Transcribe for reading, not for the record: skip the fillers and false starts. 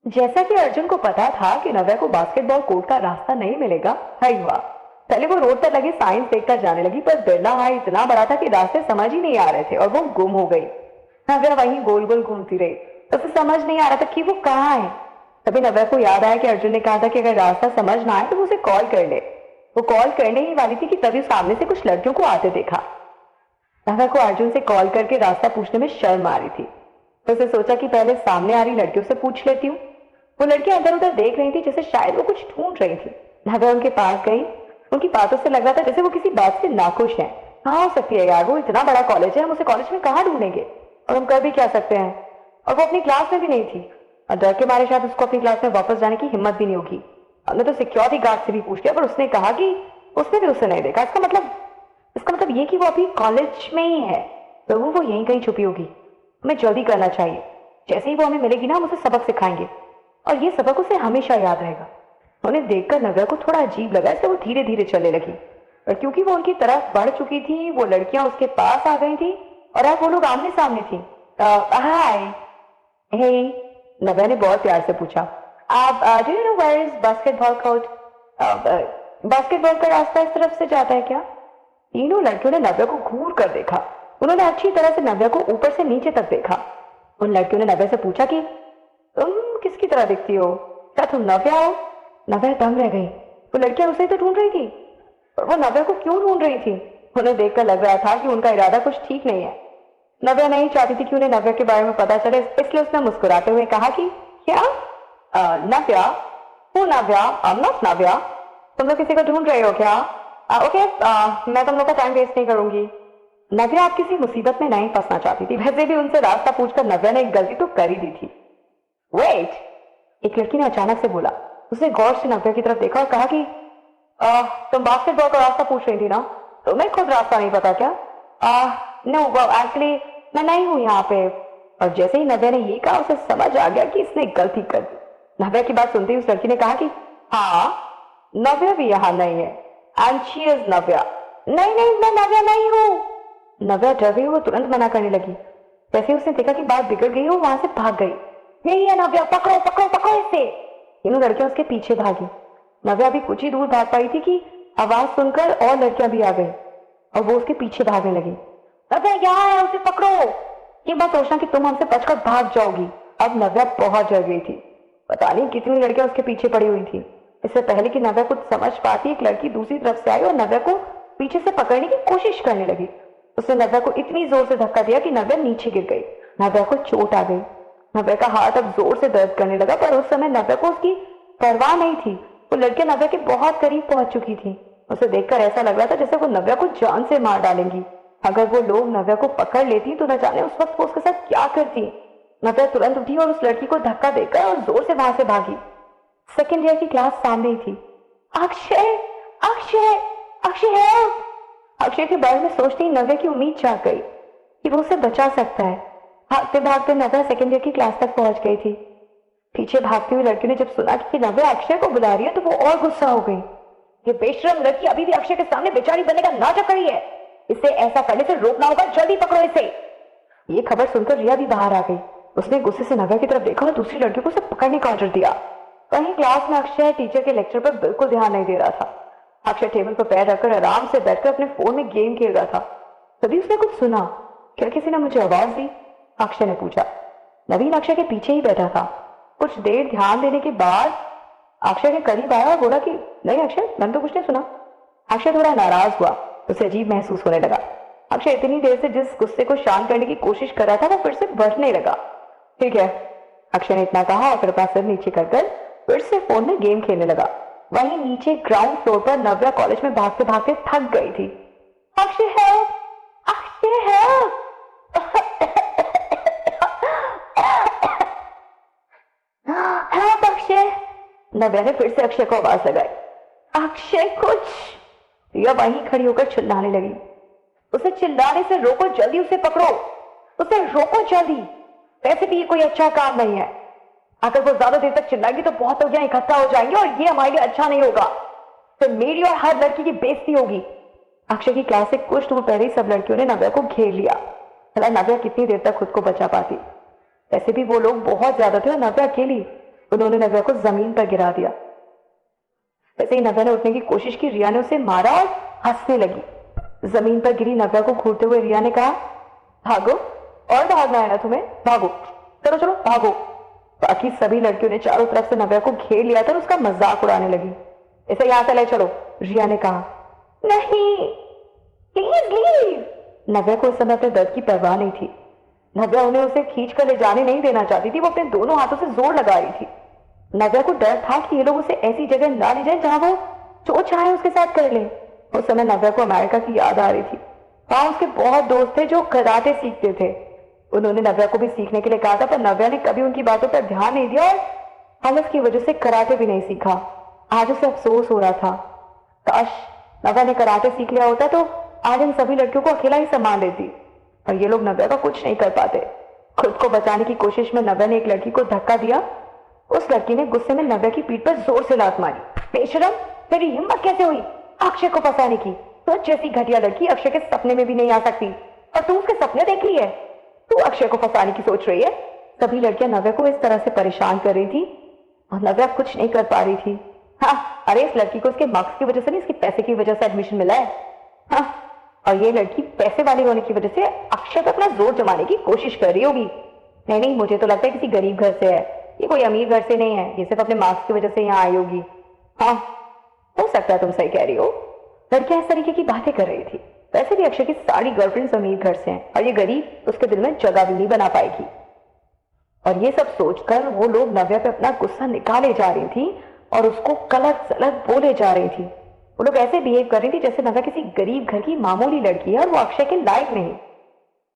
जैसा कि अर्जुन को पता था कि नव्या को बास्केटबॉल कोर्ट का रास्ता नहीं मिलेगा, हाय हुआ। पहले वो रोड पर लगी साइंस देखकर जाने लगी, पर बिरला हाई इतना बड़ा था कि रास्ते समझ ही नहीं आ रहे थे और वो गुम हो गई। नव्या वहीं गोल गोल घूमती रही। उसे समझ नहीं आ रहा था कि वो कहाँ है। तभी नव्या को याद आया कि अर्जुन ने कहा था कि अगर रास्ता समझ ना आए तो वो उसे कॉल कर ले। वो कॉल करने ही वाली थी कि तभी सामने से कुछ लड़कियों को आते देखा। नव्या को अर्जुन से कॉल करके रास्ता पूछने में शर्म आ रही थी, तो उसे सोचा कि पहले सामने आ रही लड़कियों से पूछ लेती हूँ। वो लड़कियां इधर उधर देख रही थी, जैसे शायद वो कुछ ढूंढ रही थी। नव्या उनके पास गई। उनकी बातों से लग रहा था जैसे वो किसी बात से नाखुश हैं। कहाँ हो सकती है यार, वो इतना बड़ा कॉलेज है, हम उसे कॉलेज में कहाँ ढूंढेंगे, और हम कर भी क्या सकते हैं। और वो अपनी क्लास में भी नहीं थी, और डर के मारे शायद उसको अपनी क्लास में वापस जाने की हिम्मत भी नहीं होगी। हमने तो सिक्योरिटी गार्ड से भी पूछ लिया, पर उसने कहा कि उसने भी उसे नहीं देखा। इसका मतलब ये कि वो अभी कॉलेज में ही है, तो वो यहीं कहीं छुपी होगी। हमें जल्दी करना चाहिए। जैसे ही वो हमें मिलेगी ना, हम उसे सबक सिखाएंगे, और ये सबक उसे हमेशा याद रहेगा। उन्हें देखकर नव्या को थोड़ा अजीब लगा, इसलिए वो धीरे धीरे चलने लगी। और क्योंकि वो उनकी तरफ बढ़ चुकी थी, वो लड़कियां उसके पास आ गई थी, और अब वो लोग आमने सामने थी। हाय, हे, नव्या ने बहुत प्यार से पूछा। आप do you know where is basketball court? Basketball का रास्ता इस तरफ से जाता है क्या? तीनों लड़कियों ने नव्या को घूर कर देखा। उन्होंने अच्छी तरह से नव्या को ऊपर से नीचे तक देखा। उन लड़कियों ने नव्या से पूछा कि तुम किसकी तरह दिखती हो? क्या तुम नव्या हो? नव्या दंग रह गई। वो लड़कियां उसे तो ढूंढ रही थी, और वो नव्या को क्यों ढूंढ रही थी? उन्हें देखकर लग रहा था कि उनका इरादा कुछ ठीक नहीं है। नव्या नहीं चाहती थी कि उन्हें नव्या के बारे में पता चले, इसलिए उसने मुस्कुराते हुए कहा कि क्या नव्या? हूँ नव्या, आई एम नॉट नव्या। तुम लोग किसी को ढूंढ रहे हो क्या? ओके, मैं तुम लोग का टाइम वेस्ट नहीं करूंगी। नव्या आप किसी मुसीबत में नहीं फंसना चाहती थी। वैसे भी उनसे रास्ता पूछकर नव्या ने एक गलती तो कर ही दी थी। वेट, एक लड़की ने अचानक से बोला। उसने गौर से नव्या की तरफ देखा और कहा कि तुम बास्केटबॉल का रास्ता पूछ रही थी ना? तुम्हें खुद रास्ता नहीं पता क्या? नो एक्चुअली मैं नहीं हूँ यहाँ पे। और जैसे ही नव्या ने ये कहा, उसे समझ आ गया कि इसने गलती कर दी। नव्या की बात सुनते ही उस लड़की ने कहा कि हाँ, नव्या भी यहाँ नहीं है, एंड शी इज नव्या। नहीं नहीं, मैं नव्या नहीं हूँ। नव्या डर गई, वो तुरंत मना करने लगी। जैसे ही उसने देखा कि बात बिगड़ गई, वो वहां से भाग गई। यही है नव्या, पकड़ो पकड़ो पकड़ो इसे। तीनों लड़कियां उसके पीछे भागी। नव्या अभी कुछ ही दूर भाग पाई थी कि आवाज सुनकर और लड़कियां भी आ गई, और वो उसके पीछे भागने लगी। नव्या यहाँ है, उसे पकड़ो। ये बात सोचना कि तुम हमसे बचकर भाग जाओगी। अब नव्या बहुत डर गई थी। पता नहीं कितनी लड़कियां उसके पीछे पड़ी हुई थी। इससे पहले कि नव्या कुछ समझ पाती, एक लड़की दूसरी तरफ से आई और नव्या को पीछे से पकड़ने की कोशिश करने लगी। उसने नव्या को इतनी जोर से धक्का दिया कि नव्या नीचे गिर गई। नव्या को चोट आ गई। नव्या का हाथ अब जोर से दर्द करने लगा, पर उस समय नव्या को उसकी परवाह नहीं थी। वो लड़कियां नव्या के बहुत करीब पहुंच चुकी थी। उसे देखकर ऐसा लग रहा था जैसे वो नव्या को जान से मार डालेंगी। अगर वो लोग नव्या को पकड़ लेती तो न जाने उस वक्त वो उसके साथ क्या करती। नव्या तुरंत उठी और उस लड़की को धक्का देकर और जोर से वहां से भागी। सेकेंड ईयर की क्लास सामने ही थी। अक्षय, अक्षय, अक्षय है। अक्षय के बारे में सोचते ही नव्या की उम्मीद जाग गई कि वो उसे बचा सकता है। भागते भागते नव्या सेकेंड ईयर की क्लास तक पहुंच गई थी। पीछे भागती हुई लड़की ने जब सुना कि नव्या अक्षय को बुला रही है, तो वो और गुस्सा हो गई। ये बेशरम लड़की अभी भी अक्षय के सामने बेचारी बनने का नाटक कर रही है। इसे ऐसा करने से रोकना होगा, जल्दी पकड़ो इसे। ये खबर सुनकर रिया भी बाहर आ गई। उसने गुस्से से नव्या की तरफ देखा और दूसरी लड़कियों को उसे पकड़ने का ऑर्डर दिया। वहीं क्लास में अक्षय टीचर के लेक्चर पर बिल्कुल ध्यान नहीं दे रहा था। अक्षय टेबल पर पैर रखकर आराम से बैठकर अपने फोन में गेम खेल रहा था। तभी उसने कुछ सुना। क्या किसी ने मुझे आवाज दी? अक्षय ने पूछा। नवीन अक्षय के पीछे ही बैठा था। कुछ देर ध्यान देने के बाद अक्षय के करीब आया और बोला कि नहीं अक्षय, मैंने तो कुछ नहीं सुना। अक्षय थोड़ा नाराज हुआ। उसे अजीब महसूस होने लगा। अक्षय इतनी देर से जिस गुस्से को शांत करने की कोशिश कर रहा था, वो फिर से बढ़ने लगा। ठीक है, अक्षय ने इतना कहा और फिर अपना सिर नीचे कर फिर से फोन में गेम खेलने लगा। वहीं नीचे ग्राउंड फ्लोर पर नव्या कॉलेज में भागते भागते थक गई थी। Akshay help, Akshay help. Help Akshay. Navya ने फिर से अक्षय को आवाज लगाई। अक्षय कुछ। रिया वहीं खड़ी होकर चिल्लाने लगी। उसे चिल्लाने से रोको, जल्दी उसे पकड़ो, उसे रोको जल्दी। वैसे भी ये कोई अच्छा काम नहीं है। अगर वो ज्यादा देर तक चिल्लाएगी तो बहुत लोग यहाँ इकट्ठा हो जाएंगे और ये हमारे लिए अच्छा नहीं होगा। फिर मेरी और हर लड़की की बेइज्जती होगी। अक्षय की क्लास से कुछ दूर पहले सब लड़कियों ने नव्या को घेर लिया। भला नव्या कितनी देर तक खुद को बचा पाती। वैसे भी वो लोग बहुत ज्यादा थे और नव्या अकेली। उन्होंने नव्या को जमीन पर गिरा दिया। वैसे ही नव्या ने उठने की कोशिश की, रिया ने उसे मारा और हंसने लगी। जमीन पर गिरी नव्या को घूरते हुए रिया ने कहा, भागो, और भागना है ना तुम्हें, भागो, चलो चलो भागो। बाकी सभी लड़कियों ने चारों तरफ से नव्या को घेर लिया था और उसका मजाक उड़ाने लगी। इसे यहां से ले चलो, रिया ने कहा। नहीं, प्लीज लीव। नव्या को इस समय अपने दर्द की परवाह नहीं थी। नव्या उन्हें उसे खींच कर ले जाने नहीं देना चाहती थी। वो अपने दोनों हाथों से जोर लगा रही थी। नव्या को डर था कि ये लोग उसे ऐसी जगह ना ले जाए जहां वो जो चाहे उसके साथ कर ले। उस समय नव्या को अमेरिका की याद आ रही थी। वहां उसके बहुत दोस्त थे जो कराटे सीखते थे। उन्होंने नव्या को भी सीखने के लिए कहा था, पर नव्या ने कभी उनकी बातों पर ध्यान नहीं दिया और आलस की वजह से कराटे भी नहीं सीखा। आज उसे अफसोस हो रहा था, काश नव्या ने कराटे सीख लिया होता तो आज इन सभी लड़कियों को अकेला ही संभाल लेती, और ये लोग नव्या का कुछ नहीं कर पाते। खुद को बचाने की कोशिश में नव्या ने एक लड़की को धक्का दिया। उस लड़की ने गुस्से में नव्या की पीठ पर जोर से लात मारी। बेशरम, तेरी हिम्मत कैसे हुई अक्षय को फंसाने की? तो जैसी घटिया लड़की अक्षय के सपने में भी नहीं आ सकती, और तू उसके सपने देख ली है। तू अक्षय को फंसाने की सोच रही है। सभी लड़कियां नव्या को इस तरह से परेशान कर रही थी और नव्या कुछ नहीं कर पा रही थी। हाँ, अरे इस लड़की को इसके मार्क्स की वजह से नहीं, इसके पैसे की वजह से एडमिशन मिला है। हाँ, और ये लड़की पैसे वाली होने की वजह से अक्षय पर अपना जोर जमाने की कोशिश कर रही होगी। नहीं नहीं, मुझे तो लगता है किसी गरीब घर से है, ये कोई अमीर घर से नहीं है। ये सिर्फ अपने मार्क्स की वजह से यहाँ आई होगी। हाँ, हो सकता है, तुम सही कह रही हो। लड़कियां इस तरीके की बातें कर रही थी। वैसे भी अक्षय की सारी गर्लफ्रेंड्स अमीर घर से हैं और ये गरीब उसके दिल में जगह भी नहीं बना पाएगी। और ये सब सोचकर वो लोग नव्या पे अपना गुस्सा निकाले जा रही थी और उसको कलक सलक बोले जा रही थी। वो लोग ऐसे बिहेव कर रही थी जैसे नव्या किसी गरीब घर की मामूली लड़की है और वो अक्षय के लायक नहीं।